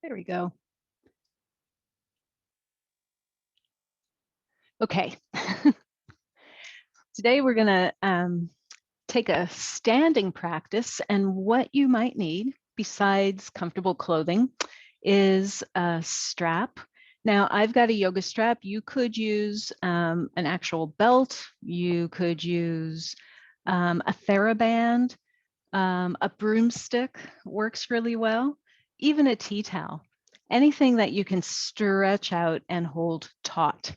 There we go. Okay. Today we're going to take a standing practice, and what you might need besides comfortable clothing is a strap. Now, I've got a yoga strap. You could use an actual belt. You could use a TheraBand. A broomstick works really well. Even a tea towel. Anything that you can stretch out and hold taut.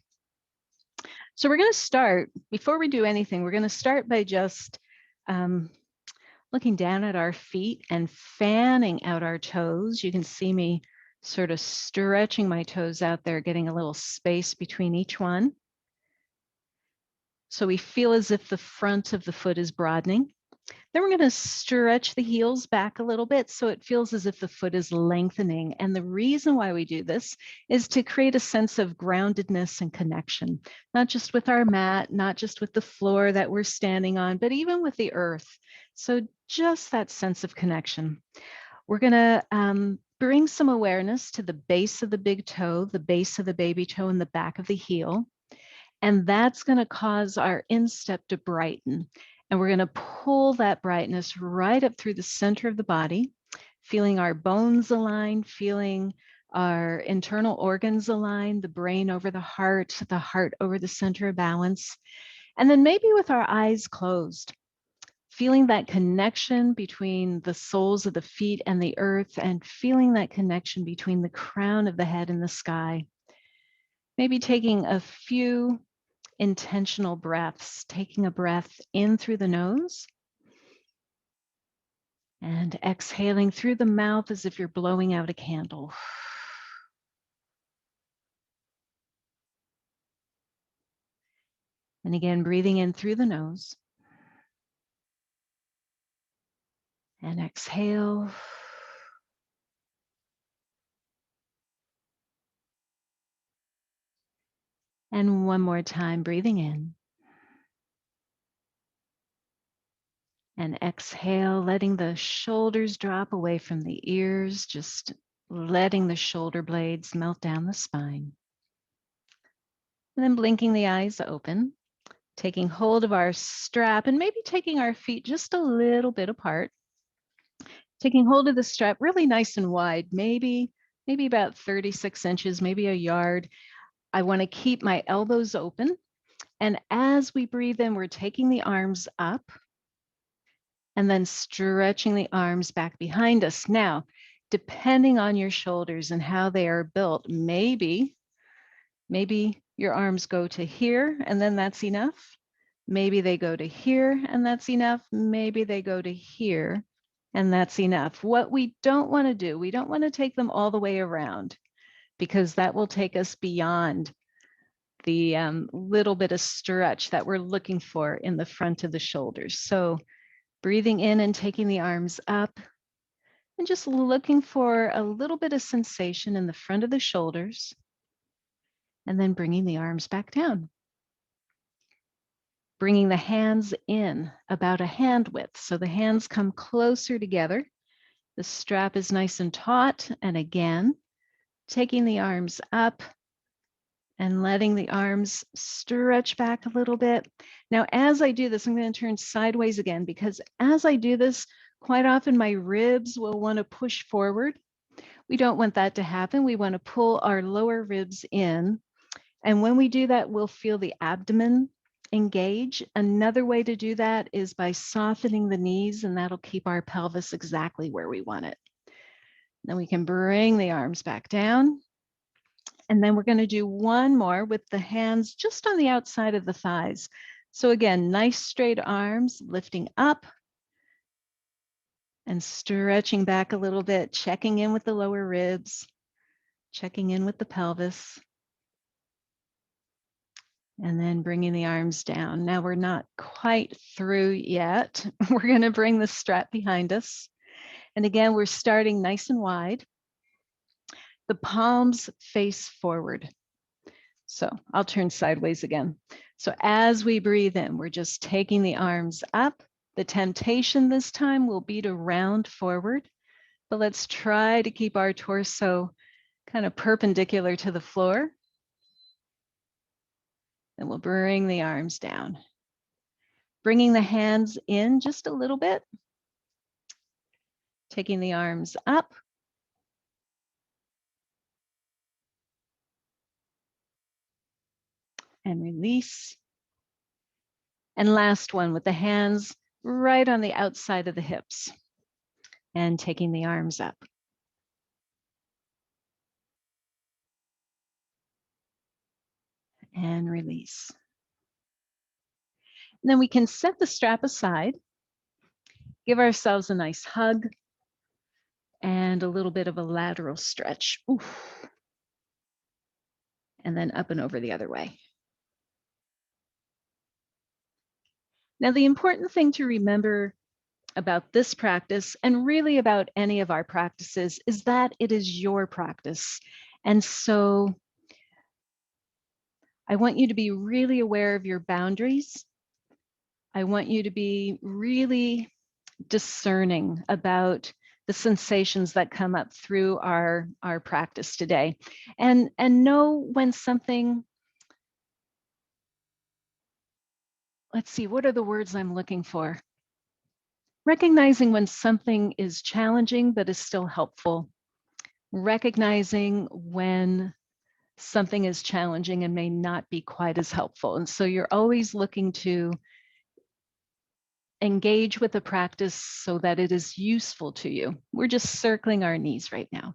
So we're going to start, before we do anything, we're going to start by just looking down at our feet and fanning out our toes. You can see me sort of stretching my toes out there, getting a little space between each one. So we feel as if the front of the foot is broadening. Then we're going to stretch the heels back a little bit so it feels as if the foot is lengthening. And the reason why we do this is to create a sense of groundedness and connection, not just with our mat, not just with the floor that we're standing on, but even with the earth. So just that sense of connection. We're going to bring some awareness to the base of the big toe, the base of the baby toe, and the back of the heel. And that's going to cause our instep to brighten. And we're going to pull that brightness right up through the center of the body, feeling our bones align, feeling our internal organs align, the brain over the heart over the center of balance. And then maybe with our eyes closed, feeling that connection between the soles of the feet and the earth, and feeling that connection between the crown of the head and the sky. Maybe taking a few intentional breaths, taking a breath in through the nose and exhaling through the mouth as if you're blowing out a candle. And again, breathing in through the nose and exhale. And one more time, breathing in. And exhale, letting the shoulders drop away from the ears, just letting the shoulder blades melt down the spine. And then blinking the eyes open, taking hold of our strap and maybe taking our feet just a little bit apart. Taking hold of the strap really nice and wide, maybe about 36 inches, maybe a yard. I want to keep my elbows open. And as we breathe in, we're taking the arms up and then stretching the arms back behind us. Now, depending on your shoulders and how they are built, maybe your arms go to here and then that's enough. Maybe they go to here and that's enough. Maybe they go to here and that's enough. What we don't want to do, we don't want to take them all the way around, because that will take us beyond the little bit of stretch that we're looking for in the front of the shoulders. So breathing in and taking the arms up and just looking for a little bit of sensation in the front of the shoulders, and then bringing the arms back down. Bringing the hands in about a hand width. So the hands come closer together. The strap is nice and taut. And again, taking the arms up and letting the arms stretch back a little bit. Now, as I do this, I'm going to turn sideways again, because as I do this, quite often my ribs will want to push forward. We don't want that to happen. We want to pull our lower ribs in. And when we do that, we'll feel the abdomen engage. Another way to do that is by softening the knees, and that'll keep our pelvis exactly where we want it. Then we can bring the arms back down. And then we're going to do one more with the hands just on the outside of the thighs. So again, nice straight arms lifting up and stretching back a little bit, checking in with the lower ribs, checking in with the pelvis. And then bringing the arms down. Now we're not quite through yet. We're going to bring the strap behind us. And again, we're starting nice and wide. The palms face forward. So I'll turn sideways again. So as we breathe in, we're just taking the arms up. The temptation this time will be to round forward. But let's try to keep our torso kind of perpendicular to the floor. And we'll bring the arms down. Bringing the hands in just a little bit. Taking the arms up. And release. And last one with the hands right on the outside of the hips. And taking the arms up. And release. And then we can set the strap aside. Give ourselves a nice hug. And a little bit of a lateral stretch. Oof. And then up and over the other way. Now, the important thing to remember about this practice, and really about any of our practices, is that it is your practice. And so I want you to be really aware of your boundaries. I want you to be really discerning about the sensations that come up through our practice today. And know when something, let's see, what are the words I'm looking for? Recognizing when something is challenging but is still helpful. Recognizing when something is challenging and may not be quite as helpful. And so you're always looking to engage with the practice so that it is useful to you. We're just circling our knees right now.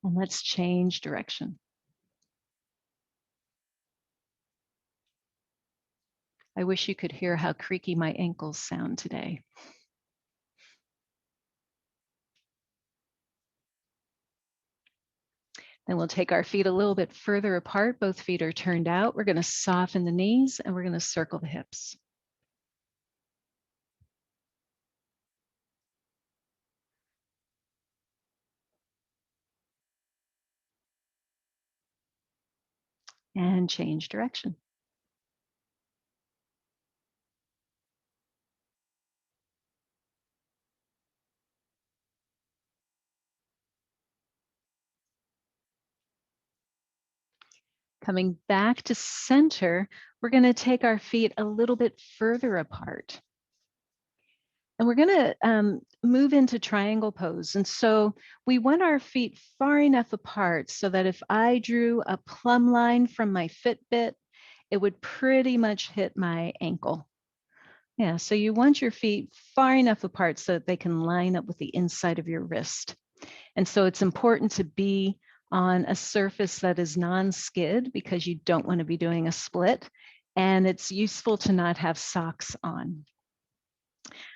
And let's change direction. I wish you could hear how creaky my ankles sound today. Then we'll take our feet a little bit further apart. Both feet are turned out. We're going to soften the knees and we're going to circle the hips. And change direction. Coming back to center, we're going to take our feet a little bit further apart. And we're going to move into triangle pose. And so we want our feet far enough apart so that if I drew a plumb line from my Fitbit, it would pretty much hit my ankle. Yeah, so you want your feet far enough apart so that they can line up with the inside of your wrist. And so it's important to be on a surface that is non-skid because you don't want to be doing a split. And it's useful to not have socks on.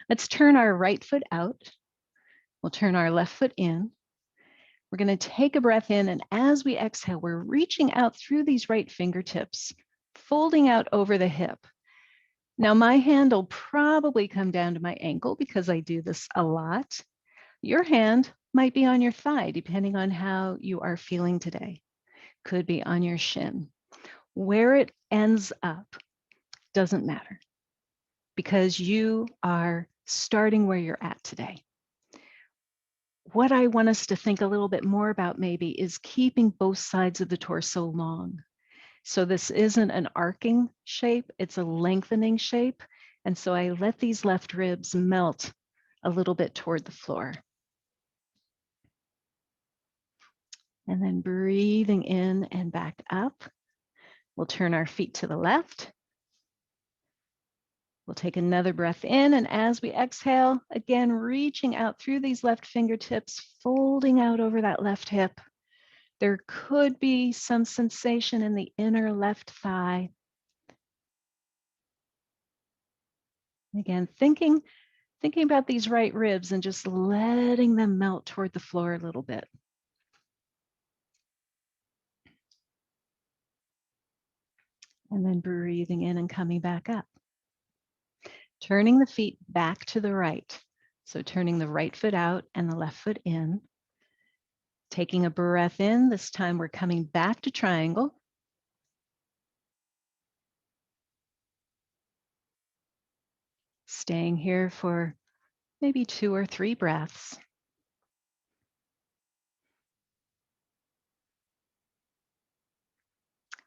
Let's turn our right foot out. We'll turn our left foot in. We're going to take a breath in, and as we exhale, we're reaching out through these right fingertips, folding out over the hip. Now, my hand will probably come down to my ankle because I do this a lot. Your hand might be on your thigh, depending on how you are feeling today. Could be on your shin. Where it ends up doesn't matter because you are starting where you're at today. What I want us to think a little bit more about maybe is keeping both sides of the torso long. So this isn't an arcing shape, it's a lengthening shape. And so I let these left ribs melt a little bit toward the floor. And then breathing in and back up. We'll turn our feet to the left. We'll take another breath in, and as we exhale, again, reaching out through these left fingertips, folding out over that left hip. There could be some sensation in the inner left thigh. Again, thinking about these right ribs and just letting them melt toward the floor a little bit. And then breathing in and coming back up. Turning the feet back to the right. So turning the right foot out and the left foot in. Taking a breath in. This time we're coming back to triangle. Staying here for maybe 2 or 3 breaths.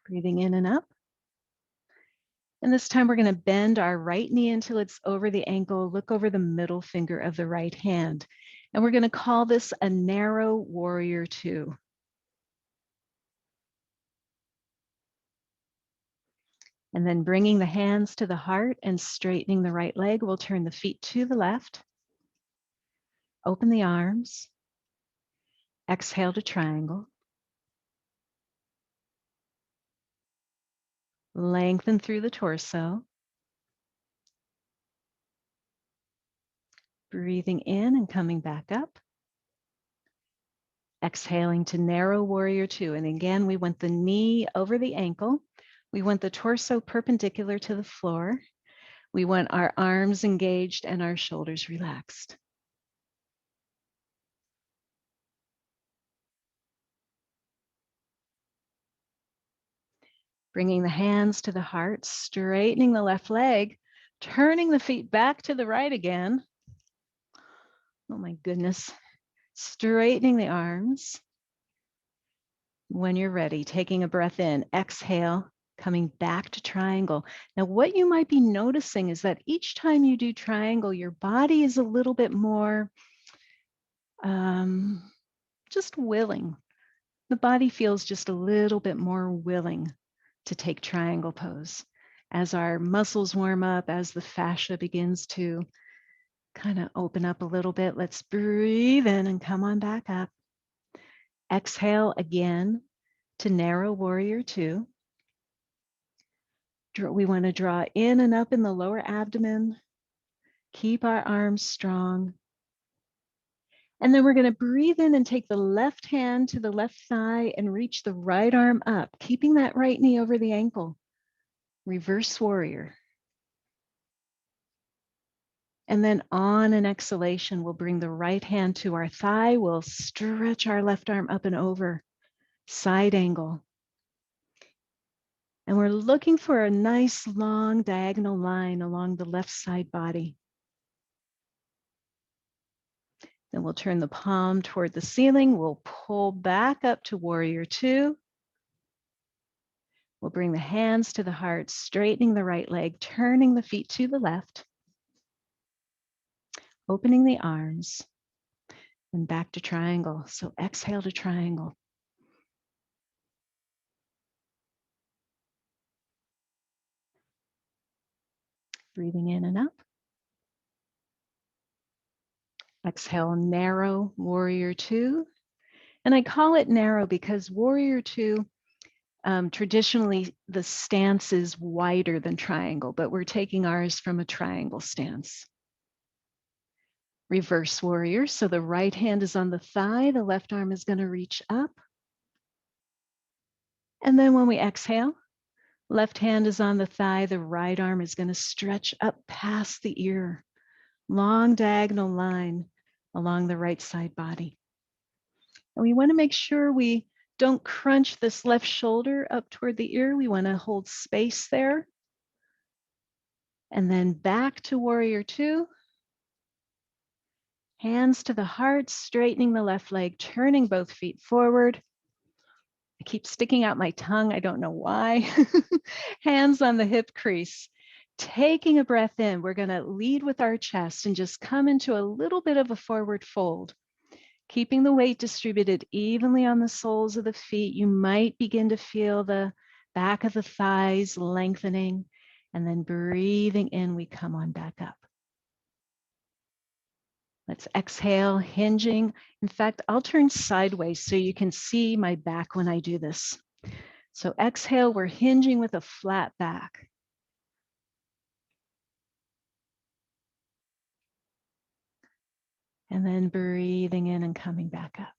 Breathing in and up. And this time we're going to bend our right knee until it's over the ankle. Look over the middle finger of the right hand. And we're going to call this a narrow warrior 2. And then bringing the hands to the heart and straightening the right leg, we'll turn the feet to the left. Open the arms. Exhale to triangle. Lengthen through the torso. Breathing in and coming back up. Exhaling to narrow warrior 2. And again, we want the knee over the ankle. We want the torso perpendicular to the floor. We want our arms engaged and our shoulders relaxed. Bringing the hands to the heart, straightening the left leg, turning the feet back to the right again. Oh my goodness. Straightening the arms. When you're ready, taking a breath in, exhale, coming back to triangle. Now, what you might be noticing is that each time you do triangle, your body is a little bit more just willing. The body feels just a little bit more willing to take triangle pose. As our muscles warm up, as the fascia begins to kind of open up a little bit, let's breathe in and come on back up. Exhale again to narrow warrior 2. We want to draw in and up in the lower abdomen. Keep our arms strong. And then we're going to breathe in and take the left hand to the left thigh and reach the right arm up, keeping that right knee over the ankle. Reverse warrior. And then on an exhalation, we'll bring the right hand to our thigh. We'll stretch our left arm up and over. Side angle. And we're looking for a nice long diagonal line along the left side body. Then we'll turn the palm toward the ceiling. We'll pull back up to warrior 2. We'll bring the hands to the heart, straightening the right leg, turning the feet to the left, opening the arms, and back to triangle. So exhale to triangle. Breathing in and up. Exhale, narrow warrior 2. And I call it narrow because warrior 2, traditionally the stance is wider than triangle, but we're taking ours from a triangle stance. Reverse warrior. So the right hand is on the thigh, the left arm is going to reach up. And then when we exhale, left hand is on the thigh, the right arm is going to stretch up past the ear. Long diagonal line along the right side body. And we want to make sure we don't crunch this left shoulder up toward the ear. We want to hold space there. And then back to warrior 2. Hands to the heart, straightening the left leg, turning both feet forward. I keep sticking out my tongue. I don't know why. Hands on the hip crease. Taking a breath in, we're going to lead with our chest and just come into a little bit of a forward fold. Keeping the weight distributed evenly on the soles of the feet. You might begin to feel the back of the thighs lengthening, and then breathing in, we come on back up. Let's exhale, hinging. In fact, I'll turn sideways so you can see my back when I do this. So exhale, we're hinging with a flat back. And then breathing in and coming back up.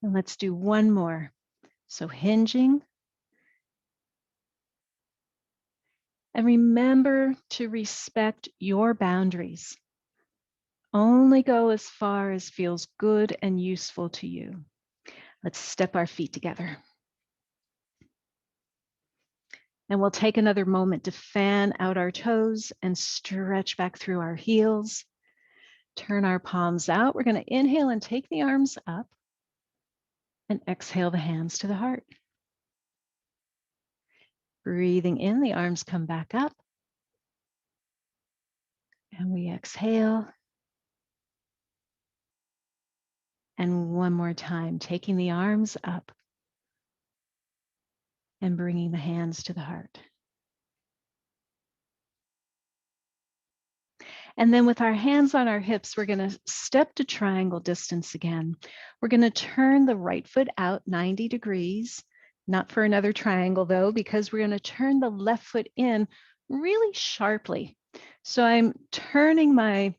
And let's do one more. So hinging. And remember to respect your boundaries. Only go as far as feels good and useful to you. Let's step our feet together. And we'll take another moment to fan out our toes and stretch back through our heels. Turn our palms out. We're going to inhale and take the arms up and exhale the hands to the heart. Breathing in, the arms come back up. And we exhale. And one more time, taking the arms up and bringing the hands to the heart. And then with our hands on our hips, we're going to step to triangle distance again. We're going to turn the right foot out 90 degrees, not for another triangle though, because we're going to turn the left foot in really sharply. So I'm turning my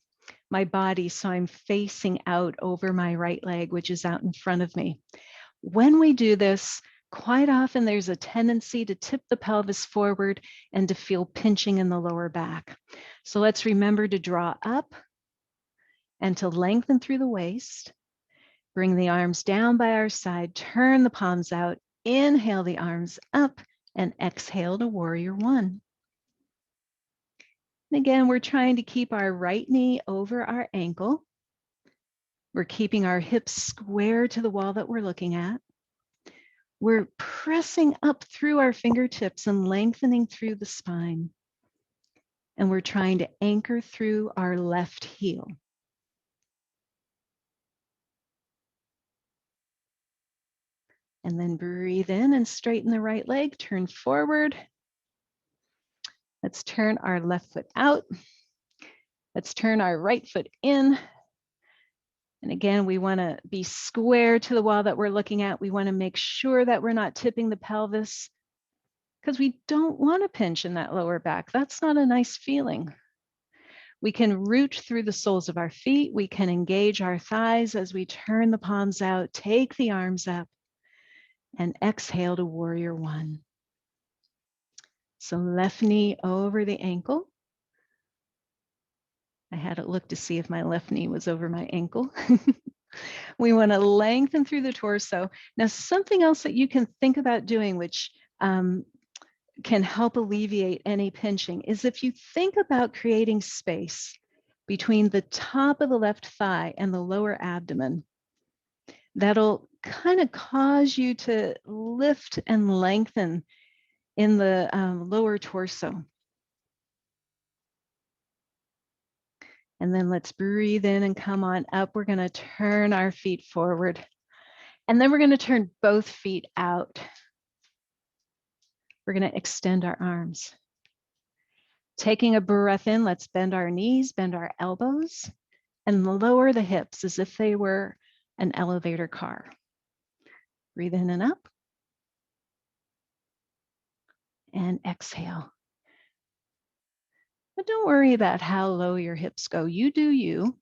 body so I'm facing out over my right leg, which is out in front of me. When we do this, quite often there's a tendency to tip the pelvis forward and to feel pinching in the lower back. So let's remember to draw up and to lengthen through the waist. Bring the arms down by our side, turn the palms out, inhale the arms up, and exhale to warrior one. And again, we're trying to keep our right knee over our ankle. We're keeping our hips square to the wall that we're looking at. We're pressing up through our fingertips and lengthening through the spine. And we're trying to anchor through our left heel. And then breathe in and straighten the right leg, turn forward. Let's turn our left foot out. Let's turn our right foot in. And again, we want to be square to the wall that we're looking at. We want to make sure that we're not tipping the pelvis because we don't want to pinch in that lower back. That's not a nice feeling. We can root through the soles of our feet. We can engage our thighs as we turn the palms out, take the arms up, and exhale to warrior one. So left knee over the ankle. I had it look to see if my left knee was over my ankle. We want to lengthen through the torso. Now, something else that you can think about doing, which can help alleviate any pinching, is if you think about creating space between the top of the left thigh and the lower abdomen, that'll kind of cause you to lift and lengthen in the lower torso. And then let's breathe in and come on up. We're going to turn our feet forward. And then we're going to turn both feet out. We're going to extend our arms. Taking a breath in, let's bend our knees, bend our elbows, and lower the hips as if they were an elevator car. Breathe in and up. And exhale. But don't worry about how low your hips go. You do you.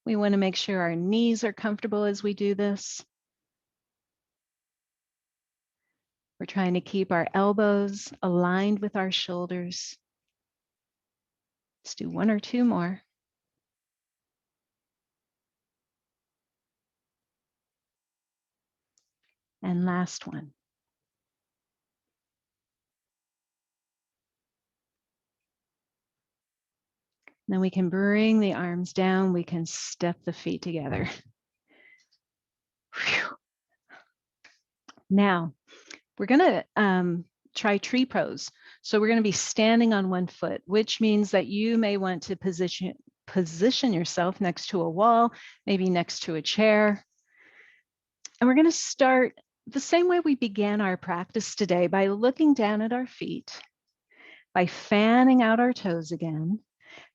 We want to make sure our knees are comfortable as we do this. We're trying to keep our elbows aligned with our shoulders. Let's do one or two more. And last one. Then we can bring the arms down. We can step the feet together. Whew. Now, we're going to try tree pose. So we're going to be standing on one foot, which means that you may want to position yourself next to a wall, maybe next to a chair. And we're going to start the same way we began our practice today, by looking down at our feet, by fanning out our toes again,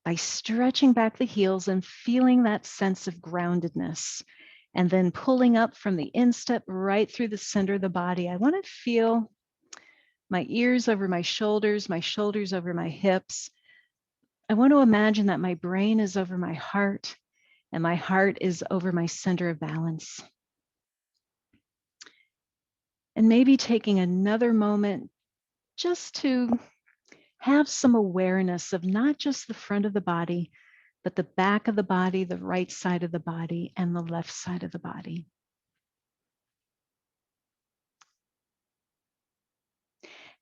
by stretching back the heels and feeling that sense of groundedness, and then pulling up from the instep right through the center of the body. I want to feel my ears over my shoulders over my hips. I want to imagine that my brain is over my heart and my heart is over my center of balance. And maybe taking another moment just to have some awareness of not just the front of the body, but the back of the body, the right side of the body, and the left side of the body.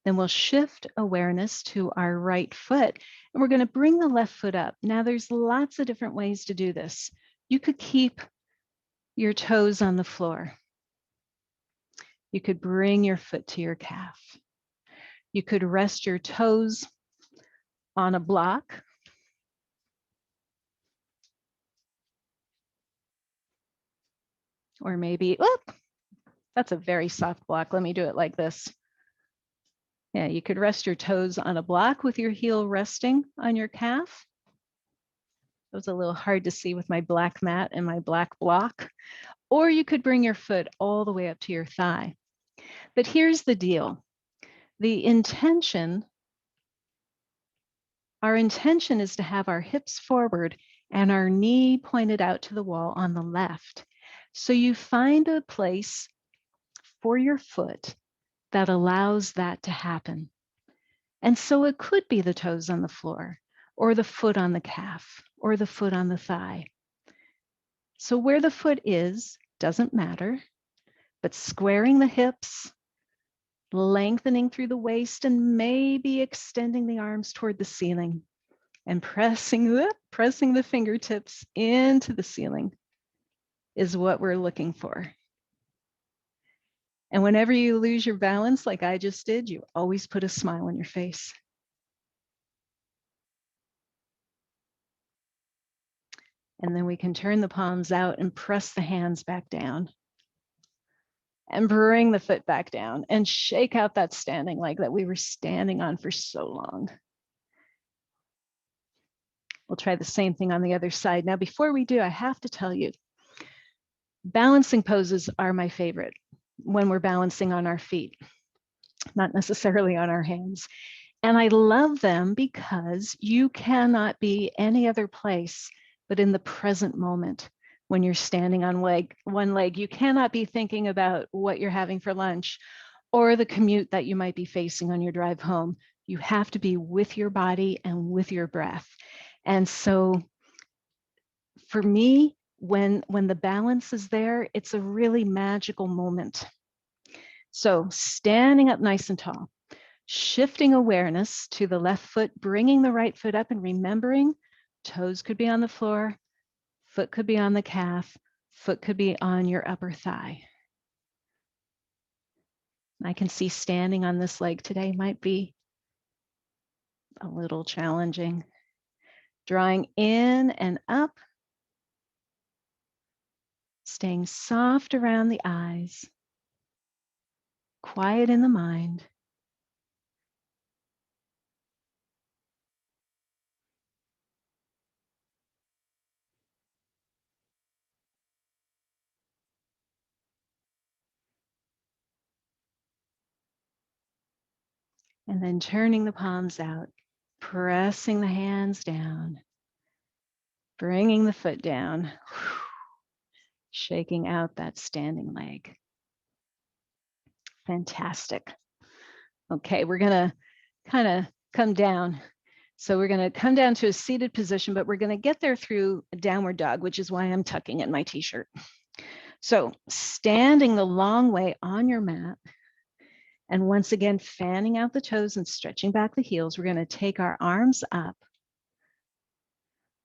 Then we'll shift awareness to our right foot, and we're going to bring the left foot up. Now, there's lots of different ways to do this. You could keep your toes on the floor. You could bring your foot to your calf. You could rest your toes on a block. Or maybe, that's a very soft block. Let me do it like this. Yeah, you could rest your toes on a block with your heel resting on your calf. It was a little hard to see with my black mat and my black block. Or you could bring your foot all the way up to your thigh. But here's the deal. Our intention is to have our hips forward and our knee pointed out to the wall on the left. So you find a place for your foot that allows that to happen. And so it could be the toes on the floor, or the foot on the calf, or the foot on the thigh. So where the foot is doesn't matter, but squaring the hips, lengthening through the waist, and maybe extending the arms toward the ceiling and pressing the fingertips into the ceiling is what we're looking for. And whenever you lose your balance, like I just did, you always put a smile on your face. And then we can turn the palms out and press the hands back down. And bring the foot back down and shake out that standing leg that we were standing on for so long. We'll try the same thing on the other side. Now, before we do, I have to tell you, balancing poses are my favorite when we're balancing on our feet, not necessarily on our hands. And I love them because you cannot be any other place but in the present moment when you're standing on one leg. You cannot be thinking about what you're having for lunch or the commute that you might be facing on your drive home. You have to be with your body and with your breath. And so for me, when the balance is there, it's a really magical moment. So standing up nice and tall, shifting awareness to the left foot, bringing the right foot up, and remembering toes could be on the floor, foot could be on the calf, foot could be on your upper thigh. I can see standing on this leg today might be a little challenging. Drawing in and up, staying soft around the eyes, quiet in the mind. And then turning the palms out, pressing the hands down, bringing the foot down, shaking out that standing leg. Fantastic. Okay, we're gonna kind of come down. So we're gonna come down to a seated position, but we're gonna get there through a downward dog, which is why I'm tucking in my t-shirt. So standing the long way on your mat, and once again, fanning out the toes and stretching back the heels, we're gonna take our arms up.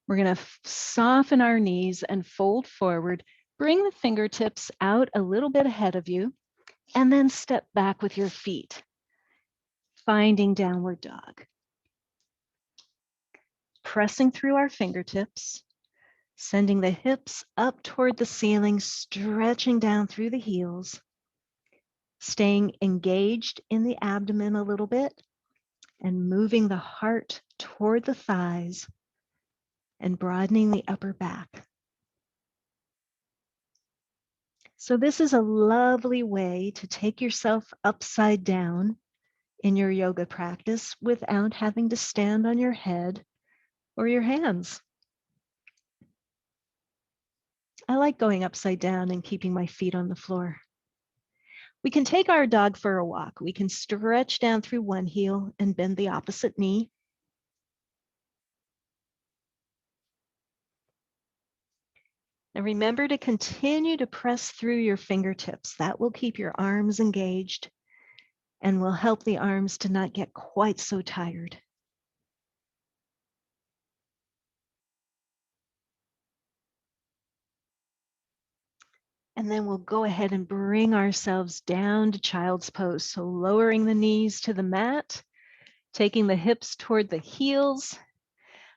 We're gonna soften our knees and fold forward. Bring the fingertips out a little bit ahead of you, and then step back with your feet, finding downward dog. Pressing through our fingertips, sending the hips up toward the ceiling, stretching down through the heels, staying engaged in the abdomen a little bit, and moving the heart toward the thighs and broadening the upper back. So this is a lovely way to take yourself upside down in your yoga practice without having to stand on your head or your hands. I like going upside down and keeping my feet on the floor. We can take our dog for a walk. We can stretch down through one heel and bend the opposite knee. And remember to continue to press through your fingertips. That will keep your arms engaged and will help the arms to not get quite so tired. And then we'll go ahead and bring ourselves down to child's pose. So lowering the knees to the mat, taking the hips toward the heels,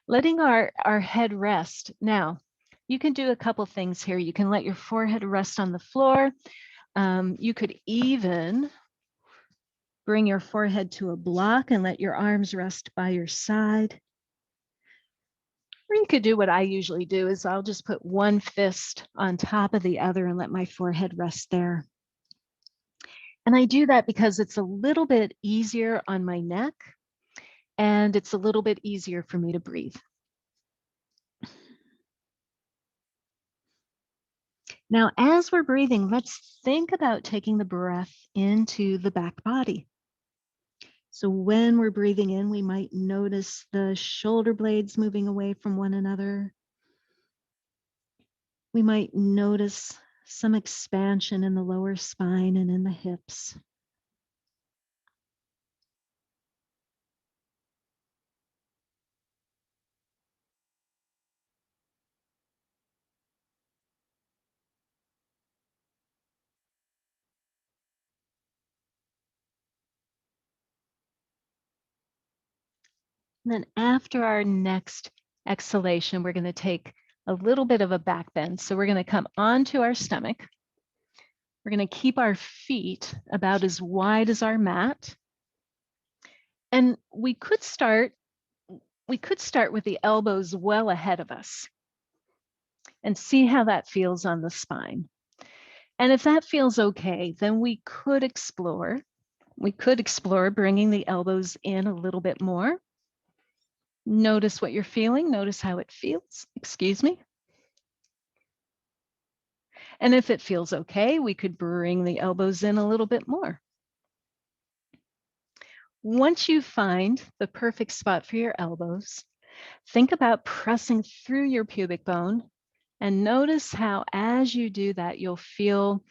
letting our head rest. Now, you can do a couple things here. You can let your forehead rest on the floor. You could even bring your forehead to a block and let your arms rest by your side. Or you could do what I usually do is I'll just put one fist on top of the other and let my forehead rest there. And I do that because it's a little bit easier on my neck and it's a little bit easier for me to breathe. Now, as we're breathing, let's think about taking the breath into the back body. So when we're breathing in, we might notice the shoulder blades moving away from one another. We might notice some expansion in the lower spine and in the hips. And then after our next exhalation, we're going to take a little bit of a back bend. So we're going to come onto our stomach. We're going to keep our feet about as wide as our mat. And we could start with the elbows well ahead of us and see how that feels on the spine. And if that feels okay, then we could explore bringing the elbows in a little bit more. Notice what you're feeling. Notice how it feels. Excuse me. And if it feels okay, we could bring the elbows in a little bit more. Once you find the perfect spot for your elbows, think about pressing through your pubic bone and notice how as you do that, you'll feel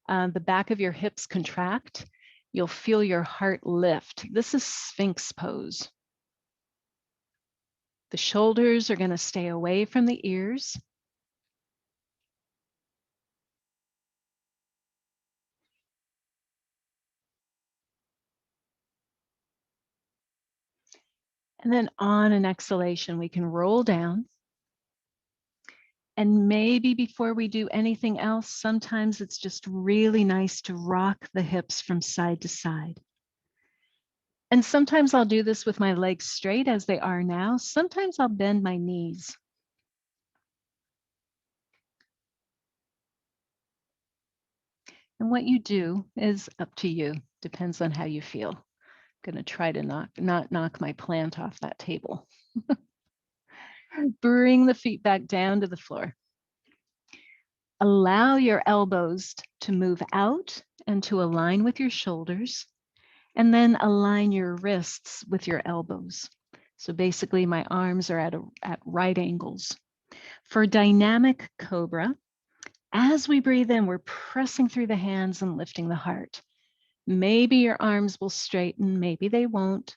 the back of your hips contract. You'll feel your heart lift. This is Sphinx Pose. The shoulders are going to stay away from the ears. And then on an exhalation, we can roll down. And maybe before we do anything else, sometimes it's just really nice to rock the hips from side to side. And sometimes I'll do this with my legs straight as they are now. Sometimes I'll bend my knees. And what you do is up to you. Depends on how you feel. I'm going to try to not knock my plant off that table. Bring the feet back down to the floor. Allow your elbows to move out and to align with your shoulders, and then align your wrists with your elbows. So basically my arms are at right angles. For dynamic Cobra, as we breathe in, we're pressing through the hands and lifting the heart. Maybe your arms will straighten, maybe they won't.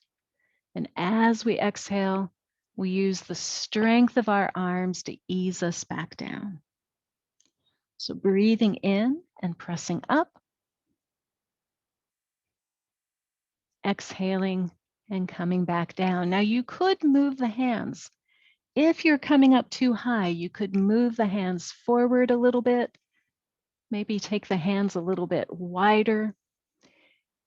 And as we exhale, we use the strength of our arms to ease us back down. So breathing in and pressing up, exhaling and coming back down. Now you could move the hands. If you're coming up too high, you could move the hands forward a little bit, maybe take the hands a little bit wider.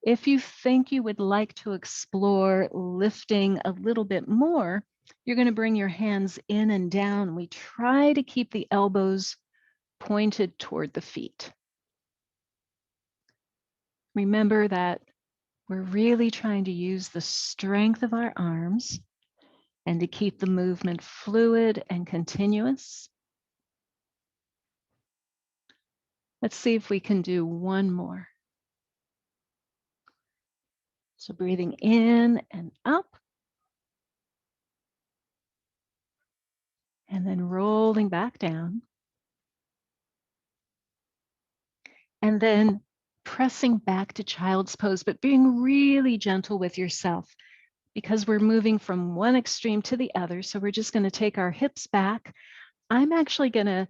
If you think you would like to explore lifting a little bit more, you're going to bring your hands in and down. We try to keep the elbows pointed toward the feet. Remember that we're really trying to use the strength of our arms and to keep the movement fluid and continuous. Let's see if we can do one more. So breathing in and up, and then rolling back down. And then pressing back to child's pose, but being really gentle with yourself because we're moving from one extreme to the other. So we're just going to take our hips back. I'm actually going to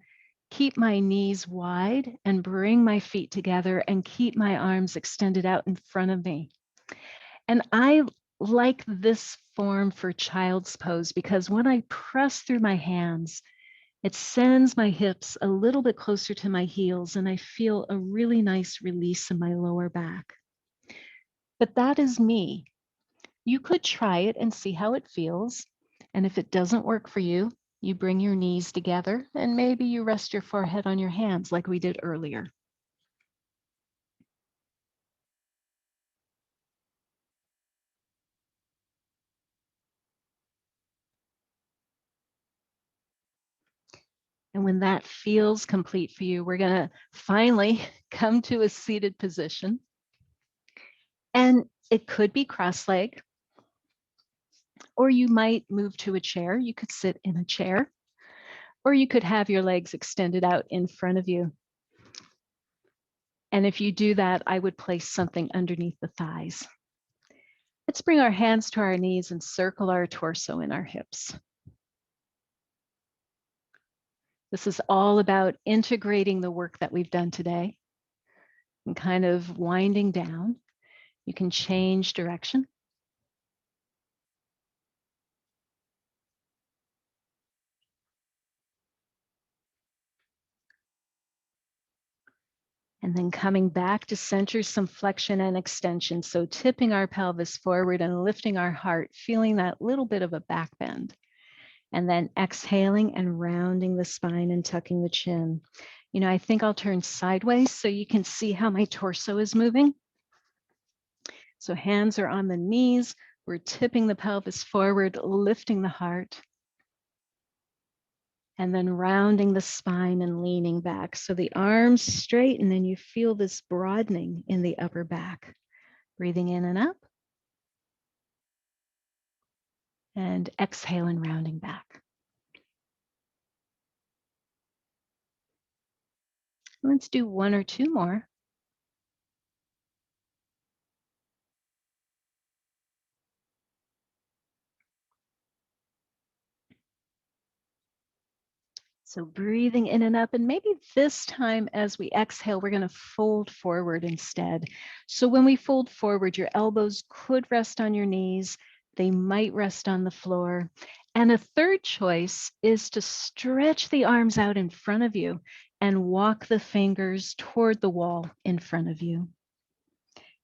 keep my knees wide and bring my feet together and keep my arms extended out in front of me. And I like this form for child's pose because when I press through my hands, it sends my hips a little bit closer to my heels, and I feel a really nice release in my lower back. But that is me. You could try it and see how it feels. And if it doesn't work for you, you bring your knees together and maybe you rest your forehead on your hands like we did earlier. And when that feels complete for you, we're going to finally come to a seated position. And it could be cross-legged, or you might move to a chair. You could sit in a chair, or you could have your legs extended out in front of you. And if you do that, I would place something underneath the thighs. Let's bring our hands to our knees and circle our torso in our hips. This is all about integrating the work that we've done today and kind of winding down. You can change direction. And then coming back to center, some flexion and extension. So tipping our pelvis forward and lifting our heart, feeling that little bit of a back bend. And then exhaling and rounding the spine and tucking the chin. You know, I think I'll turn sideways so you can see how my torso is moving. So hands are on the knees. We're tipping the pelvis forward, lifting the heart. And then rounding the spine and leaning back. So the arms straighten and you feel this broadening in the upper back. Breathing in and up. And exhale and rounding back. Let's do one or two more. So breathing in and up, and maybe this time as we exhale, we're going to fold forward instead. So when we fold forward, your elbows could rest on your knees. They might rest on the floor. And a third choice is to stretch the arms out in front of you and walk the fingers toward the wall in front of you.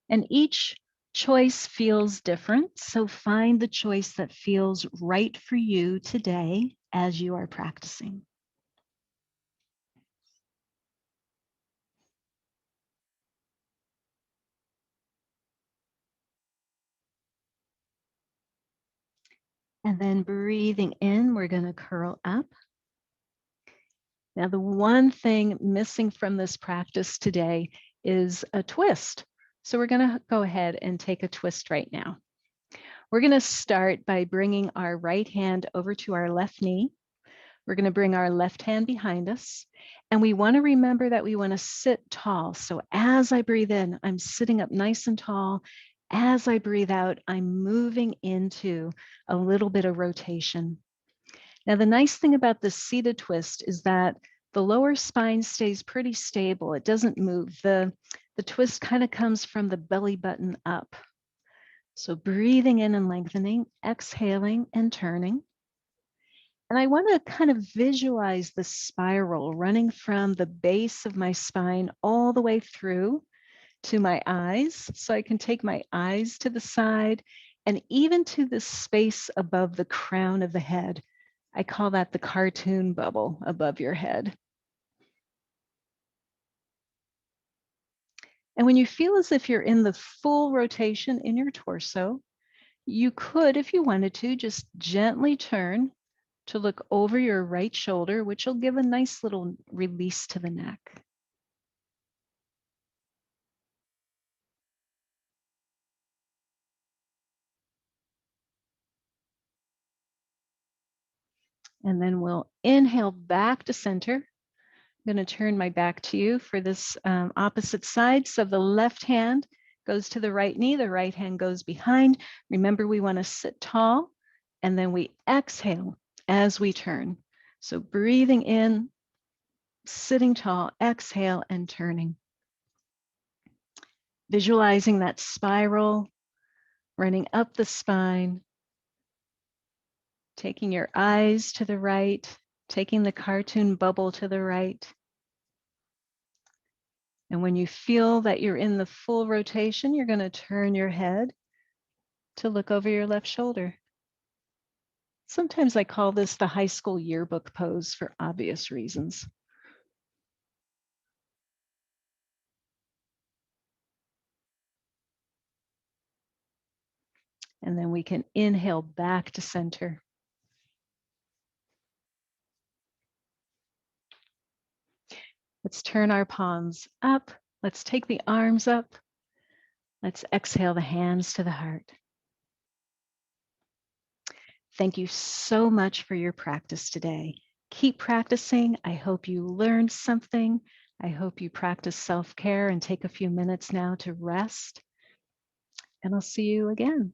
And each choice feels different. So find the choice that feels right for you today as you are practicing. And then breathing in, we're going to curl up. Now, the one thing missing from this practice today is a twist. So we're going to go ahead and take a twist right now. We're going to start by bringing our right hand over to our left knee. We're going to bring our left hand behind us. And we want to remember that we want to sit tall. So as I breathe in, I'm sitting up nice and tall. As I breathe out, I'm moving into a little bit of rotation. Now, the nice thing about the seated twist is that the lower spine stays pretty stable. It doesn't move. The twist kind of comes from the belly button up. So breathing in and lengthening, exhaling and turning. And I want to kind of visualize the spiral running from the base of my spine all the way through to my eyes. So I can take my eyes to the side and even to the space above the crown of the head. I call that the cartoon bubble above your head. And when you feel as if you're in the full rotation in your torso, you could, if you wanted to, just gently turn to look over your right shoulder, which will give a nice little release to the neck. And then we'll inhale back to center, I'm going to turn my back to you for this opposite side. So the left hand goes to the right knee, the right hand goes behind. Remember, we want to sit tall, and then we exhale as we turn. So breathing in, sitting tall, exhale, and turning. Visualizing that spiral running up the spine, taking your eyes to the right, taking the cartoon bubble to the right. And when you feel that you're in the full rotation, you're going to turn your head to look over your left shoulder. Sometimes I call this the high school yearbook pose for obvious reasons. And then we can inhale back to center. Let's turn our palms up. Let's take the arms up. Let's exhale the hands to the heart. Thank you so much for your practice today. Keep practicing. I hope you learned something. I hope you practice self-care and take a few minutes now to rest. And I'll see you again.